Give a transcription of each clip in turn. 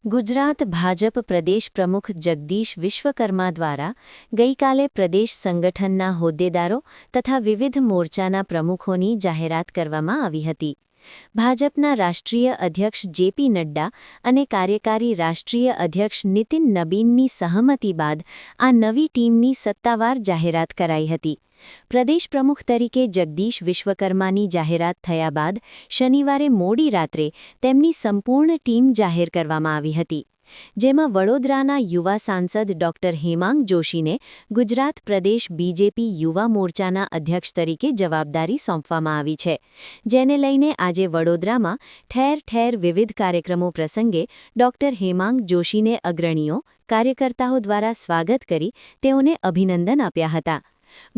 ગુજરાત ભાજપ પ્રદેશ પ્રમુખ જગદીશ વિશ્વકર્મા દ્વારા ગઈકાલે પ્રદેશ સંગઠનના હોદ્દેદારો તથા વિવિધ મોરચાના પ્રમુખોની જાહેરાત કરવામાં આવી હતી. ભાજપના રાષ્ટ્રીય અધ્યક્ષ જેપી નડ્ડા અને કાર્યકારી રાષ્ટ્રીય અધ્યક્ષ નીતિન નબીનની સહમતિ બાદ આ નવી ટીમની સત્તાવાર જાહેરાત કરાઈ હતી. પ્રદેશ પ્રમુખ તરીકે જગદીશ વિશ્વકર્માની જાહેરાત થયા બાદ શનિવારે મોડી રાત્રે તેમની સંપૂર્ણ ટીમ જાહેર કરવામાં આવી હતી, જેમાં વડોદરાના યુવા સાંસદ ડોક્ટર હેમાંગ જોશીને ગુજરાત પ્રદેશ બીજેપી યુવા મોરચાના અધ્યક્ષ તરીકે જવાબદારી સોંપવામાં આવી છે, જેને લઈને આજે વડોદરામાં ઠેર ઠેર વિવિધ કાર્યક્રમો પ્રસંગે ડોક્ટર હેમાંગ જોશીને અગ્રણીઓ, કાર્યકર્તાઓ દ્વારા સ્વાગત કરી તેઓને અભિનંદન આપ્યા હતા.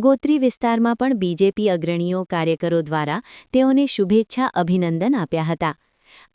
ગોત્રી વિસ્તારમાં પણ બીજેપી અગ્રણીઓ, કાર્યકરો દ્વારા તેઓને શુભેચ્છા અભિનંદન આપ્યા હતા.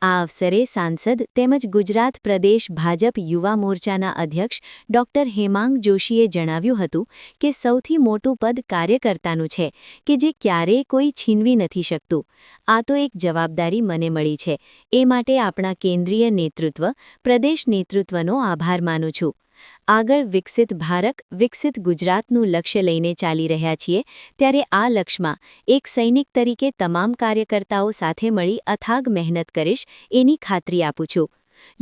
આ અવસરે સાંસદ તેમજ ગુજરાત પ્રદેશ ભાજપ યુવા મોરચાના અધ્યક્ષ ડોક્ટર હેમાંગ જોશીએ જણાવ્યું હતું કે સૌથી મોટું પદ કાર્યકર્તાનું છે કે જે ક્યારેય કોઈ છીનવી નથી શકતું. આ તો એક જવાબદારી મને મળી છે, એ માટે આપણા કેન્દ્રીય નેતૃત્વ, પ્રદેશ નેતૃત્વનો આભાર માનું છું. આગળ વિકસિત ભારત, વિકસિત ગુજરાતનું લક્ષ્ય લઈને ચાલી રહ્યા છીએ, ત્યારે આ લક્ષ્યમાં એક સૈનિક તરીકે તમામ કાર્યકર્તાઓ સાથે મળી અથાગ મહેનત કરીશ, એની ખાતરી આપું છું.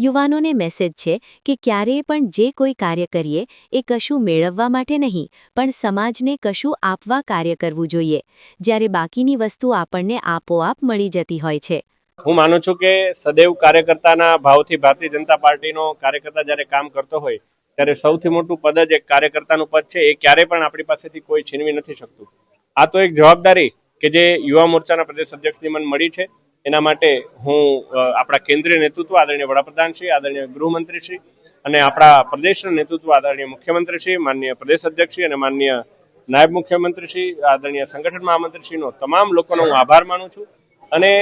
યુવાનોને મેસેજ છે કે ક્યારેય પણ જે કોઈ કાર્ય કરીએ એ કશું મેળવવા માટે નહીં, પણ સમાજને કશું આપવા કાર્ય કરવું જોઈએ, જ્યારે બાકીની વસ્તુ આપણને આપોઆપ મળી જતી હોય છે. હું માનું છું કે સદૈવ કાર્યકર્તાના ભાવથી ભારતીય જનતા પાર્ટીનો કાર્યકર્તા જ્યારે કામ કરતો હોય ત્યારે સૌથી મોટું પદ જ એક કાર્યકર્તાનું પદ છે. એ ક્યારેય પણ આપણી પાસેથી કોઈ છીનવી નથી શકતું. આ તો એક જવાબદારી કે જે યુવા મોરચાના પ્રદેશ અધ્યક્ષની મને મળી છે. એના માટે હું આપણા કેન્દ્રીય નેતૃત્વ, આદરણીય વડાપ્રધાનશ્રી, આદરણીય ગૃહમંત્રીશ્રી અને આપણા પ્રદેશના નેતૃત્વ, આદરણીય મુખ્યમંત્રીશ્રી, માનનીય પ્રદેશ અધ્યક્ષશ્રી અને માનનીય નાયબ મુખ્યમંત્રીશ્રી, આદરણીય સંગઠન મહામંત્રીશ્રીનો તમામ લોકોનો હું આભાર માનું છું. અને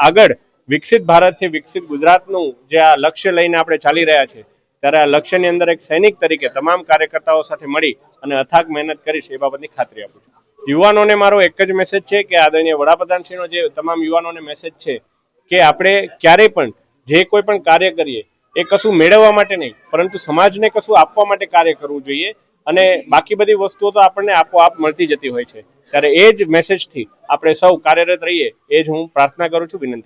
આગળ વિકસિત ભારતથી વિકસિત ગુજરાતનું જે આ લક્ષ્ય લઈને આપણે ચાલી રહ્યા છે, ત્યારે આ લક્ષ્યની અંદર એક સૈનિક તરીકે તમામ કાર્યકર્તાઓ સાથે મળી અને અથાગ મહેનત કરીશ, એ બાબતની ખાતરી આપું છું. યુવાનોને મારો એક જ મેસેજ છે કે આદરણીય વડાપ્રધાનશ્રીનો જે તમામ યુવાનોને મેસેજ છે કે આપણે ક્યારેય પણ જે કોઈ પણ કાર્ય કરીએ એ કશું મેળવવા માટે નહીં, પરંતુ સમાજને કશું આપવા માટે કાર્ય કરવું જોઈએ. અને બાકી બધી વસ્તુઓ તો આપણને આપોઆપ મળતી જતી હોય છે. ત્યારે એ જ મેસેજથી આપણે સૌ કાર્યરત રહીએ, એ જ હું પ્રાર્થના કરું છું, વિનંતી